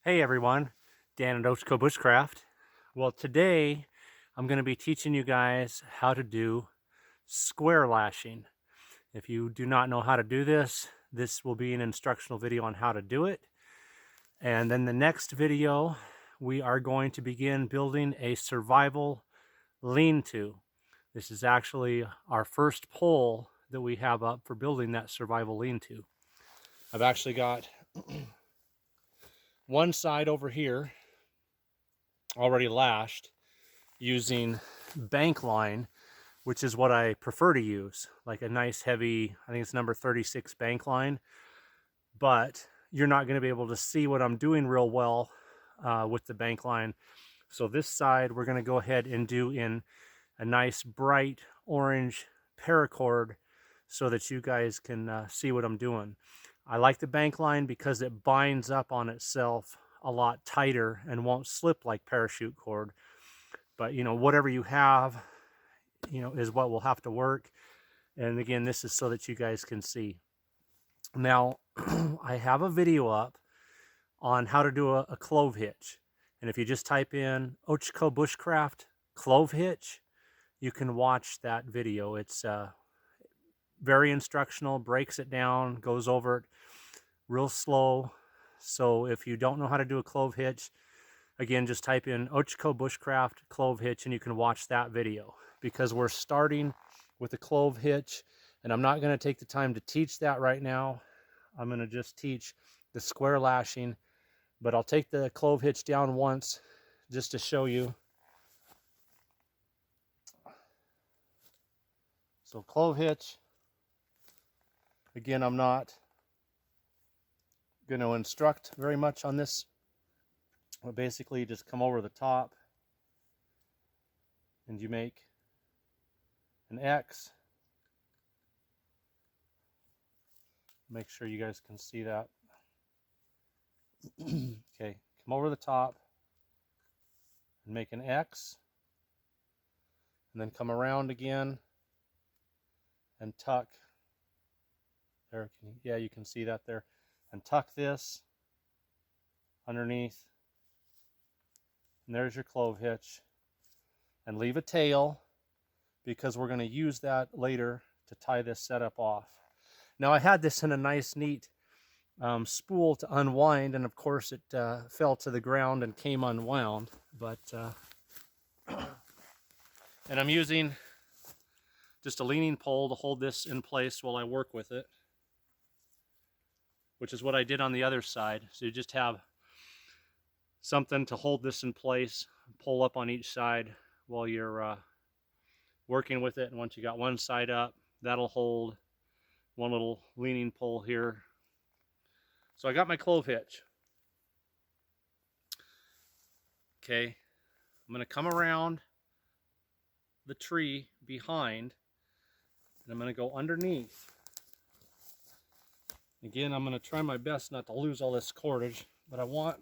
Hey everyone, Dan at Bushcraft. Well, today I'm going to be teaching you guys how to do square lashing. If you do not know how to do this, this will be an instructional video on how to do it. And then the next video, we are going to begin building a survival lean-to. This is actually our first pole that we have up for building that survival lean-to. I've actually got one side over here already lashed using bank line, which is what I prefer to use, like a nice heavy, I think it's number 36 bank line, but you're not going to be able to see what I'm doing real well with the bank line. So this side we're going to go ahead and do in a nice bright orange paracord so that you guys can see what I'm doing. I like the bank line because it binds up on itself a lot tighter and won't slip like parachute cord. But you know, whatever you have, you know, is what will have to work. And again, this is so that you guys can see. Now, I have a video up on how to do a clove hitch. And if you just type in Ochco Bushcraft clove hitch, you can watch that video. It's very instructional, breaks it down, goes over it real slow. So if you don't know how to do a clove hitch, again, just type in Ochco Bushcraft clove hitch and you can watch that video, because we're starting with a clove hitch and I'm not going to take the time to teach that right now. I'm going to just teach the square lashing, but I'll take the clove hitch down once just to show you. So clove hitch, again, I'm not going to instruct very much on this. But basically, you just come over the top and you make an X. Make sure you guys can see that. Okay, come over the top and make an X. And then come around again and tuck. There, yeah, you can see that there. And tuck this underneath. And there's your clove hitch. And leave a tail, because we're going to use that later to tie this setup off. Now, I had this in a nice, neat spool to unwind, and of course it fell to the ground and came unwound. But and I'm using just a leaning pole to hold this in place while I work with it, which is what I did on the other side. So you just have something to hold this in place, pull up on each side while you're working with it. And once you got one side up, that'll hold one little leaning pole here. So I got my clove hitch. Okay, I'm going to come around the tree behind and I'm going to go underneath. Again, I'm going to try my best not to lose all this cordage, but I want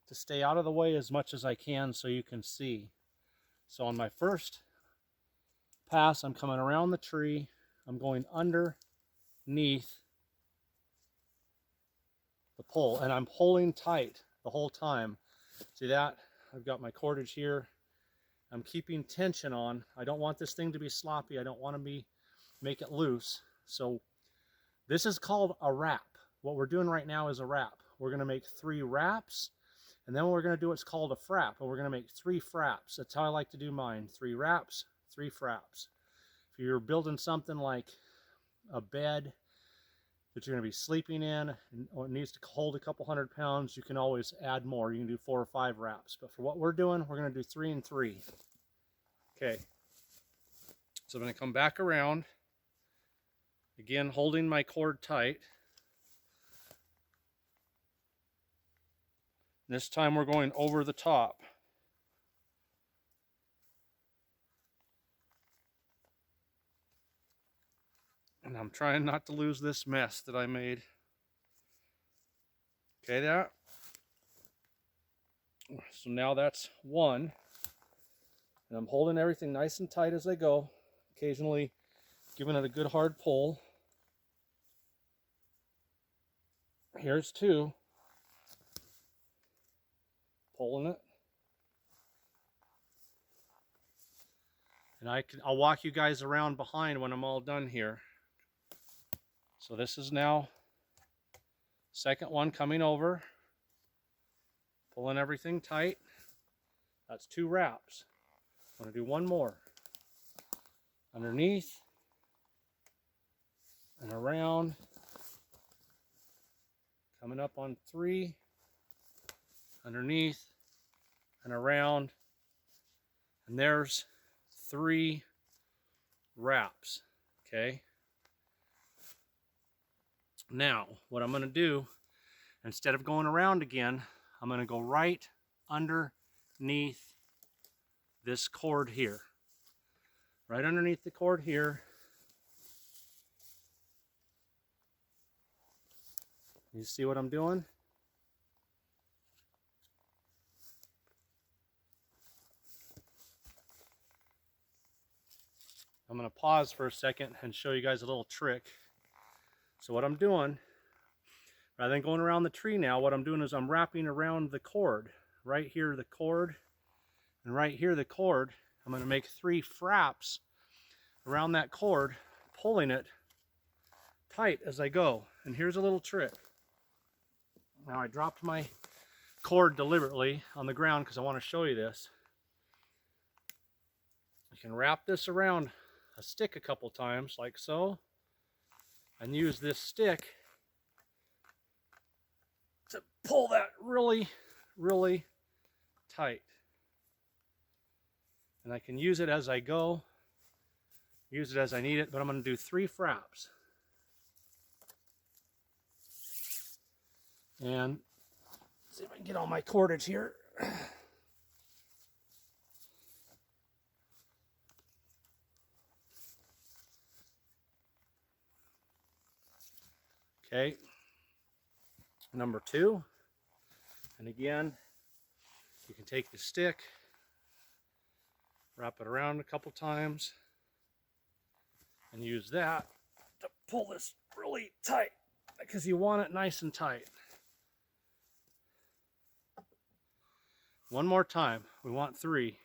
to stay out of the way as much as I can so you can see. So on my first pass, I'm coming around the tree, I'm going underneath the pole, and I'm pulling tight the whole time. See that? I've got my cordage here. I'm keeping tension on. I don't want this thing to be sloppy. I don't want to make it loose. So this is called a wrap. What we're doing right now is a wrap. We're going to make 3 wraps, and then we're going to do what's called a frap, and we're going to make 3 fraps. That's how I like to do mine. 3 wraps, 3 fraps. If you're building something like a bed that you're going to be sleeping in, or it needs to hold a couple 100 pounds, you can always add more. You can do 4 or 5 wraps. But for what we're doing, we're going to do 3 and 3. Okay. So I'm going to come back around. Again, holding my cord tight. This time we're going over the top. And I'm trying not to lose this mess that I made. Okay, that. So now that's 1. And I'm holding everything nice and tight as I go, occasionally giving it a good hard pull. Here's 2. pulling it. And I'll walk you guys around behind when I'm all done here. So this is now second one coming over, pulling everything tight. That's 2 wraps. I'm going to do one more. Underneath and around. Coming up on 3. Underneath and around. And there's 3 wraps. Okay. Now, what I'm going to do, instead of going around again, I'm going to go right underneath this cord here. Right underneath the cord here. You see what I'm doing? I'm going to pause for a second and show you guys a little trick. So what I'm doing, rather than going around the tree now, what I'm doing is I'm wrapping around the cord. Right here the cord, and right here the cord. I'm going to make 3 fraps around that cord, pulling it tight as I go. And here's a little trick. Now I dropped my cord deliberately on the ground because I want to show you this. You can wrap this around a stick a couple times, like so, and use this stick to pull that really, really tight. And I can use it as I go, use it as I need it, but I'm going to do 3 fraps. And see if I can get all my cordage here. Okay, number 2, and again, you can take the stick, wrap it around a couple times, and use that to pull this really tight, because you want it nice and tight. One more time, we want 3.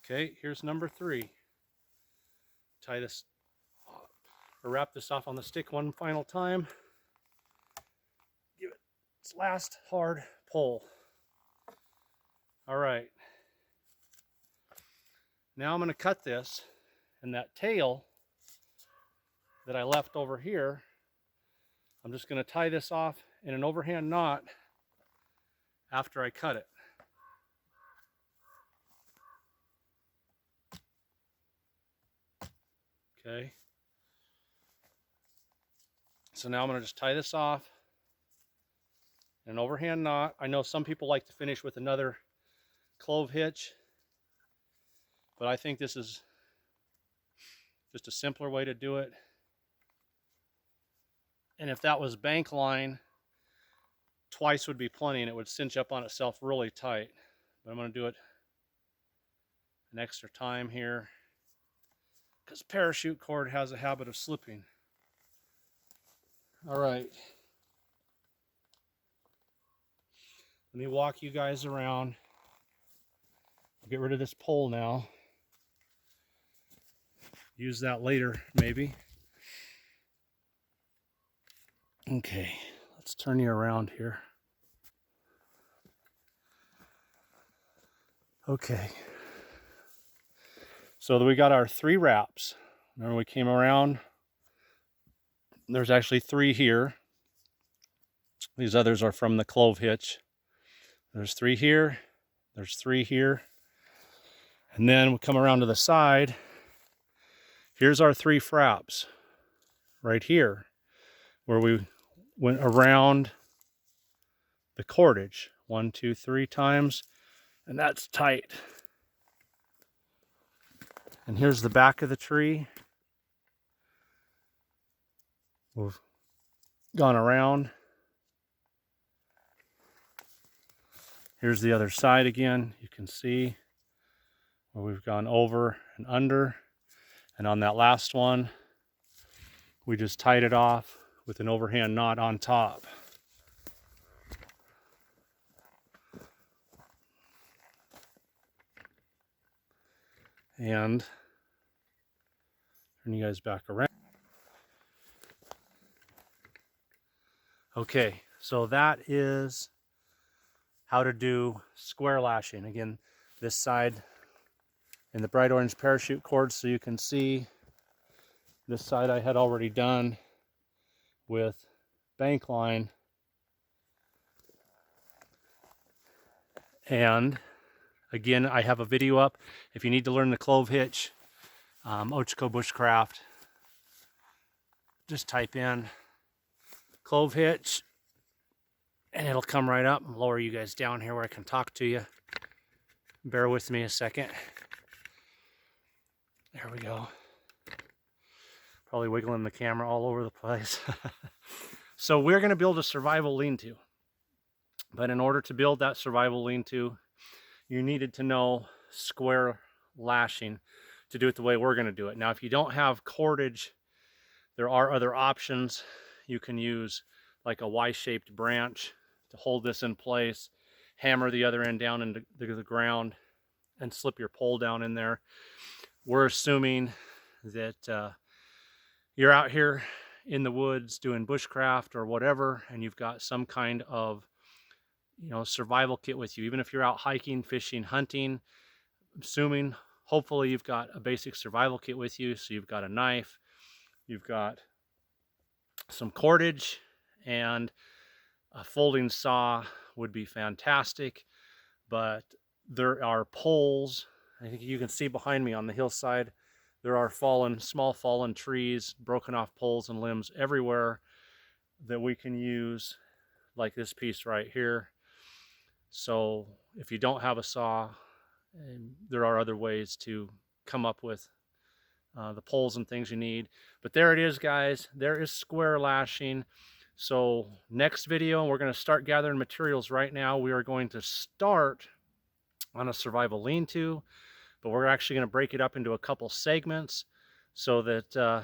Okay, here's number 3. Tie this, or wrap this off on the stick one final time. Give it its last hard pull. All right. Now I'm going to cut this, and that tail that I left over here, I'm just going to tie this off in an overhand knot after I cut it. Okay. So now I'm going to just tie this off in an overhand knot. I know some people like to finish with another clove hitch, but I think this is just a simpler way to do it. And if that was bank line, twice would be plenty and it would cinch up on itself really tight. But I'm going to do it an extra time here because parachute cord has a habit of slipping. All right. Let me walk you guys around. I'll get rid of this pole now. Use that later, maybe. Okay, let's turn you around here. Okay. So we got our 3 wraps. Remember we came around. There's actually 3 here. These others are from the clove hitch. There's 3 here. There's 3 here. And then we come around to the side. Here's our 3 fraps right here where we went around the cordage 1, 2, 3 times, and that's tight. And here's the back of the tree. We've gone around. Here's the other side again. You can see where we've gone over and under. And on that last one, we just tied it off with an overhand knot on top. And turn you guys back around. Okay, so that is how to do square lashing. Again, this side in the bright orange parachute cord, so you can see this side I had already done with bank line. And again, I have a video up. If you need to learn the clove hitch, Ochiko Bushcraft, just type in clove hitch and it'll come right up. I'll lower you guys down here where I can talk to you. Bear with me a second. There we go. Probably wiggling the camera all over the place. So we're going to build a survival lean-to. But in order to build that survival lean-to, you needed to know square lashing to do it the way we're going to do it. Now, if you don't have cordage, there are other options. You can use like a Y-shaped branch to hold this in place, hammer the other end down into the ground, and slip your pole down in there. We're assuming that you're out here in the woods doing bushcraft or whatever, and you've got some kind of, you know, survival kit with you. Even if you're out hiking, fishing, hunting, assuming, hopefully you've got a basic survival kit with you. So you've got a knife, you've got some cordage, and a folding saw would be fantastic. But there are poles, I think you can see behind me on the hillside, there are small fallen trees, broken off poles and limbs everywhere that we can use, like this piece right here. So if you don't have a saw, there are other ways to come up with the poles and things you need. But there it is, guys. There is square lashing. So next video, we're going to start gathering materials right now. We are going to start on a survival lean-to, but we're actually going to break it up into a couple segments so that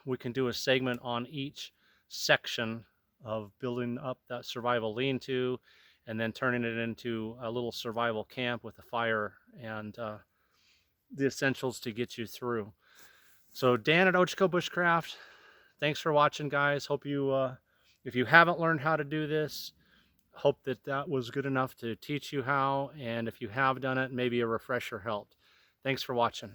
we can do a segment on each section of building up that survival lean-to, and then turning it into a little survival camp with a fire and the essentials to get you through. So Dan at Ochiko Bushcraft, thanks for watching, guys. Hope you, if you haven't learned how to do this, hope that was good enough to teach you how. And if you have done it, maybe a refresher helped. Thanks for watching.